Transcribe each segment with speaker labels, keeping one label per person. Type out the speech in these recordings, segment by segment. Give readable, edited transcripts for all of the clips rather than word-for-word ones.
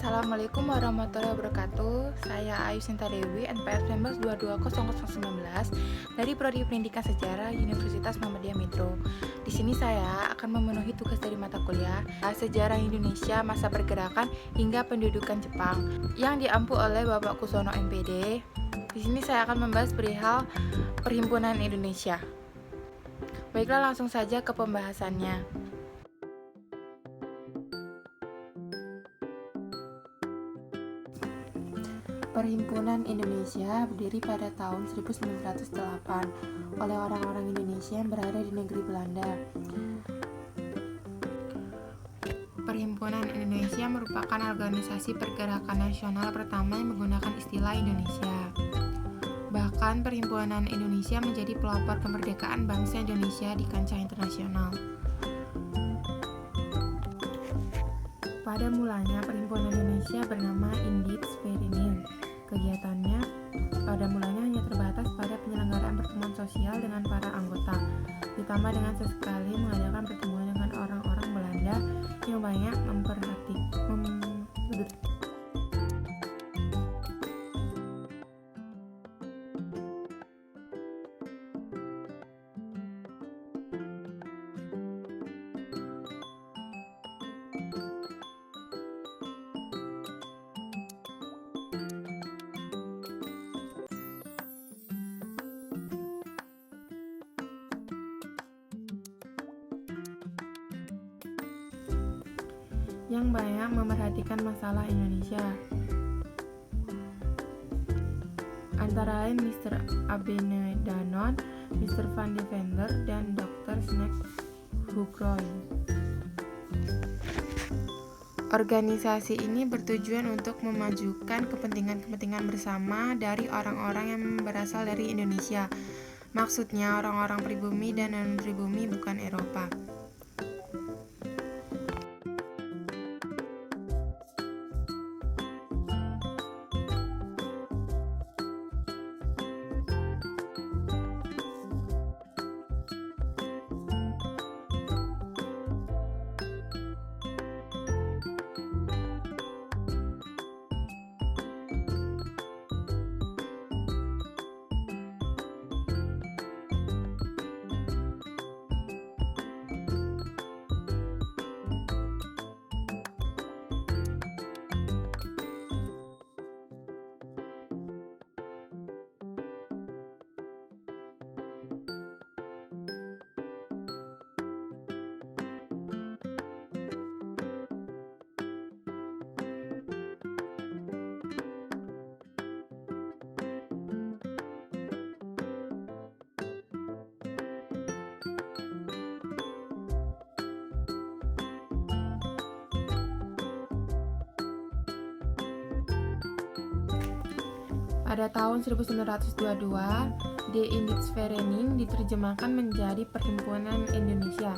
Speaker 1: Assalamualaikum warahmatullahi wabarakatuh. Saya Ayu Sinta Dewi, NPM 19220019 dari Prodi Pendidikan Sejarah Universitas Muhammadiyah Metro. Di sini saya akan memenuhi tugas dari mata kuliah Sejarah Indonesia Masa Pergerakan hingga Pendudukan Jepang yang diampu oleh Bapak Kusono MPD. Di sini saya akan membahas perihal Perhimpunan Indonesia. Baiklah, langsung saja ke pembahasannya. Perhimpunan Indonesia berdiri pada tahun 1908 oleh orang-orang Indonesia yang berada di negeri Belanda. Perhimpunan Indonesia merupakan organisasi pergerakan nasional pertama yang menggunakan istilah Indonesia. Bahkan Perhimpunan Indonesia menjadi pelopor kemerdekaan bangsa Indonesia di kancah internasional. Pada mulanya Perhimpunan Indonesia bernama Indisverenin. Kegiatannya pada mulanya hanya terbatas pada penyelenggaraan pertemuan sosial dengan para anggota, ditambah dengan sesekali mengadakan pertemuan dengan orang-orang Belanda yang banyak memperhatikan masalah Indonesia. Antara lain Mr. Abenedanon, Mr. Van Deventer, dan Dr. Snack Hugroy. Organisasi ini bertujuan untuk memajukan kepentingan-kepentingan bersama dari orang-orang yang berasal dari Indonesia. Maksudnya orang-orang pribumi dan non-pribumi, bukan Eropa. Pada tahun 1922, De Indisverenin diterjemahkan menjadi Perhimpunan Indonesia.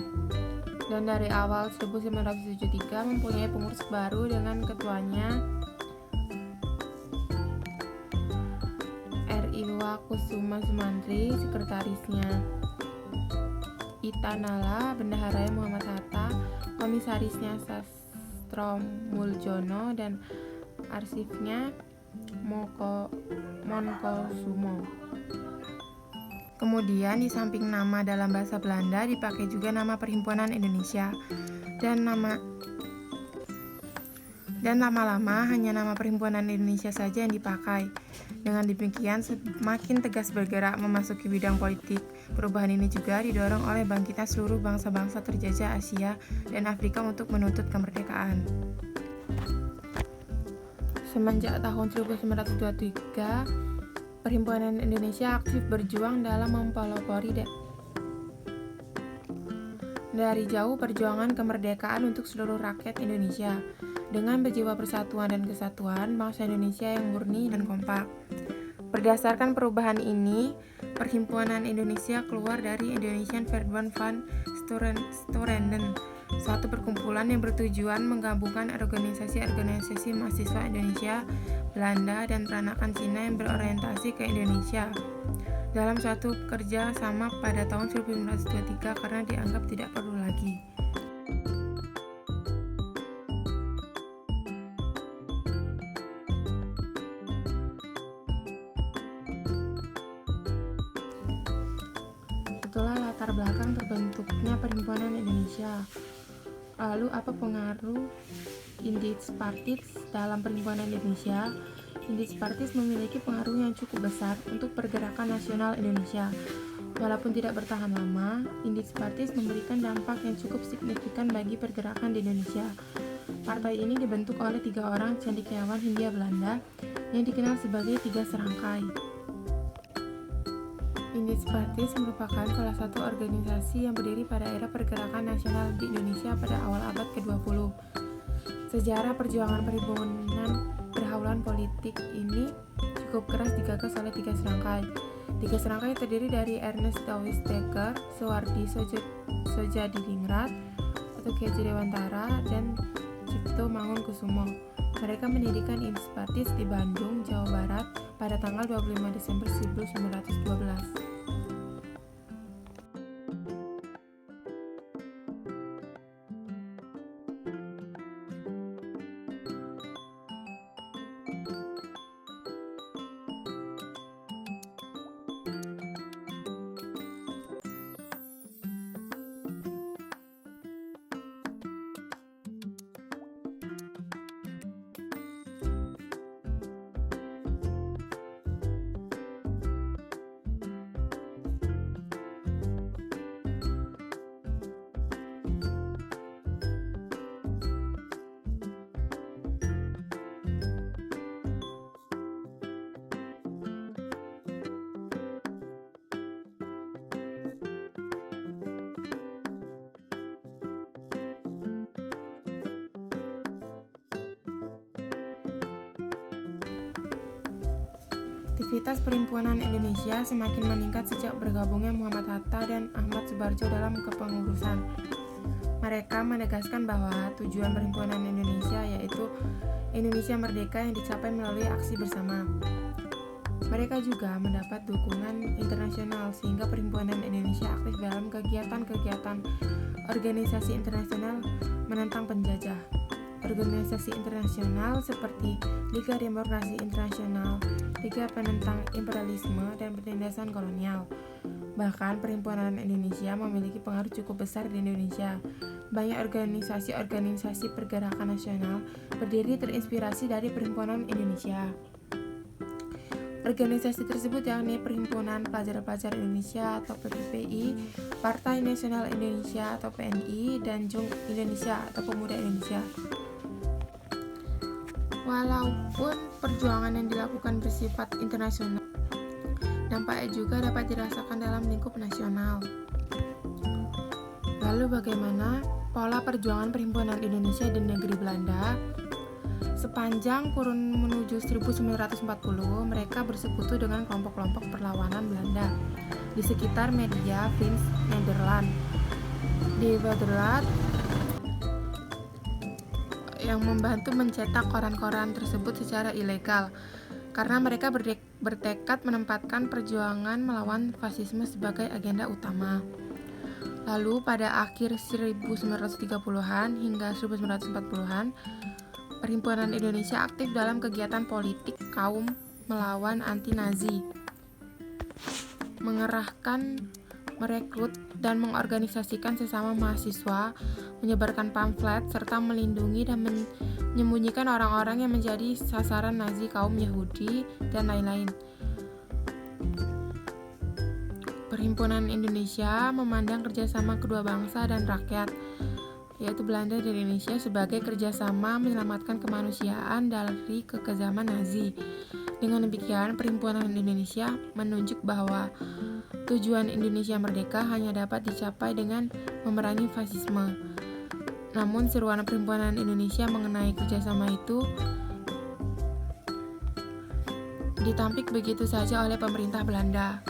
Speaker 1: Dan dari awal 1973 mempunyai pengurus baru dengan ketuanya Riwa Kusuma Sumantri, sekretarisnya Itanala, bendaharanya Muhammad Hatta, komisarisnya Sastro Muljono, dan arsipnya Monkosumo. Kemudian di samping nama dalam bahasa Belanda dipakai juga nama Perhimpunan Indonesia dan lama-lama hanya nama Perhimpunan Indonesia saja yang dipakai. Dengan demikian semakin tegas bergerak memasuki bidang politik. Perubahan ini juga didorong oleh bangkitnya seluruh bangsa-bangsa terjajah Asia dan Afrika untuk menuntut kemerdekaan. Semenjak tahun 1923, Perhimpunan Indonesia aktif berjuang dalam mempelopori dari jauh perjuangan kemerdekaan untuk seluruh rakyat Indonesia. Dengan berjiwa persatuan dan kesatuan, bangsa Indonesia yang murni dan kompak. Berdasarkan perubahan ini, Perhimpunan Indonesia keluar dari Indonesian Verbond van Storenden, suatu perkumpulan yang bertujuan menggabungkan organisasi-organisasi mahasiswa Indonesia, Belanda, dan peranakan Cina yang berorientasi ke Indonesia dalam suatu kerja sama pada tahun 1923 karena dianggap tidak perlu lagi. Perhimpunan Indonesia. Lalu apa pengaruh Indies Partis dalam Perhimpunan Indonesia? Indies Partis memiliki pengaruh yang cukup besar untuk pergerakan nasional Indonesia. Walaupun tidak bertahan lama, Indies Partis memberikan dampak yang cukup signifikan bagi pergerakan di Indonesia. Partai ini dibentuk oleh 3 orang cendekiawan Hindia Belanda yang dikenal sebagai 3 serangkai. Indies Partis merupakan salah satu organisasi yang berdiri pada era pergerakan nasional di Indonesia pada awal abad ke-20. Sejarah perjuangan perhimpunan pergaulan politik ini cukup keras digagas oleh 3 serangkai. 3 serangkai terdiri dari Ernest Dawes Dekker, Suwardi Sojadiningrat atau K. J. Dewantara, dan Cipto Mangunkusumo. Mereka mendirikan Indies Partis di Bandung, Jawa Barat pada tanggal 25 Desember 1912. Aktivitas Perhimpunan Indonesia semakin meningkat sejak bergabungnya Muhammad Hatta dan Ahmad Subarjo dalam kepengurusan. Mereka menegaskan bahwa tujuan Perhimpunan Indonesia yaitu Indonesia Merdeka yang dicapai melalui aksi bersama. Mereka juga mendapat dukungan internasional sehingga Perhimpunan Indonesia aktif dalam kegiatan-kegiatan organisasi internasional menentang penjajah. Organisasi internasional seperti Liga Demokrasi Internasional, Liga Penentang Imperialisme dan Penindasan Kolonial. Bahkan Perhimpunan Indonesia memiliki pengaruh cukup besar di Indonesia. Banyak organisasi-organisasi pergerakan nasional berdiri terinspirasi dari Perhimpunan Indonesia. Organisasi tersebut yakni Perhimpunan Pelajar-Pelajar Indonesia atau PPPI, Partai Nasional Indonesia atau PNI, dan Jung Indonesia atau Pemuda Indonesia. Walaupun perjuangan yang dilakukan bersifat internasional, dampaknya juga dapat dirasakan dalam lingkup nasional. Lalu bagaimana pola perjuangan Perhimpunan Indonesia di negeri Belanda? Sepanjang kurun menuju 1940, mereka bersekutu dengan kelompok-kelompok perlawanan Belanda di sekitar media Vins Nederland. Di Nederland yang membantu mencetak koran-koran tersebut secara ilegal karena mereka bertekad menempatkan perjuangan melawan fasisme sebagai agenda utama. Lalu pada akhir 1930-an hingga 1940-an, Perhimpunan Indonesia aktif dalam kegiatan politik kaum melawan anti-Nazi, mengerahkan, merekrut, dan mengorganisasikan sesama mahasiswa, menyebarkan pamflet, serta melindungi dan menyembunyikan orang-orang yang menjadi sasaran Nazi, kaum Yahudi, dan lain-lain. Perhimpunan Indonesia memandang kerjasama kedua bangsa dan rakyat, yaitu Belanda dan Indonesia, sebagai kerjasama menyelamatkan kemanusiaan dari kekejaman Nazi. Dengan demikian, Perhimpunan Indonesia menunjuk bahwa tujuan Indonesia Merdeka hanya dapat dicapai dengan memerangi fasisme. Namun seruan Perhimpunan Indonesia mengenai kerjasama itu ditampik begitu saja oleh pemerintah Belanda.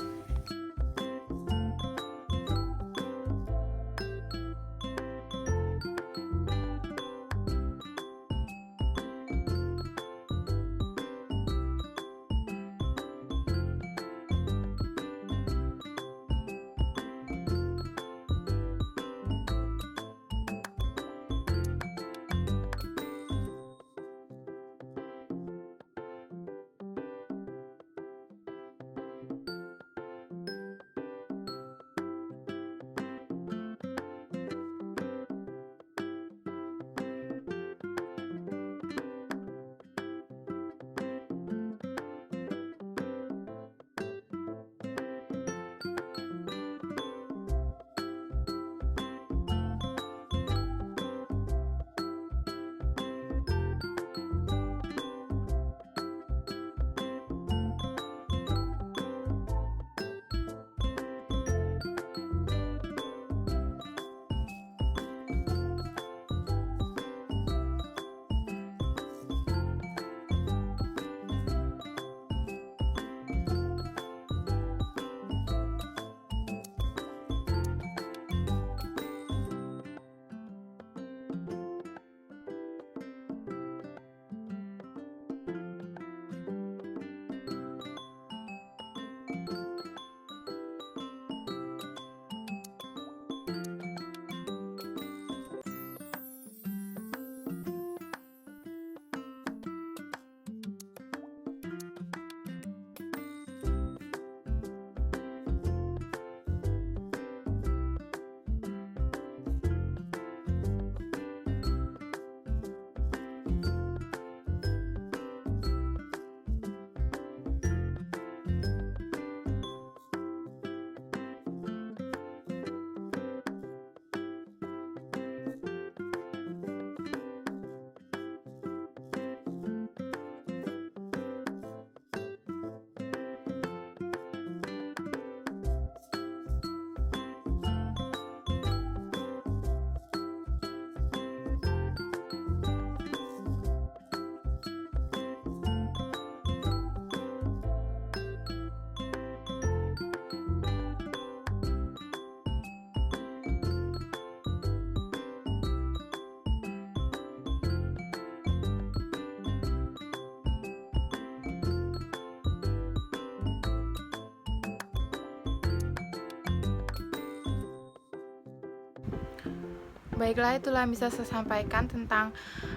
Speaker 1: Baiklah, itulah yang bisa saya sampaikan tentang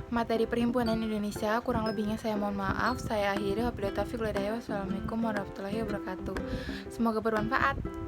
Speaker 1: materi Perhimpunan Indonesia. Kurang lebihnya saya mohon maaf. Saya akhiri. Wabillahi taufiq wal hidayah. Wassalamualaikum warahmatullahi wabarakatuh. Semoga bermanfaat.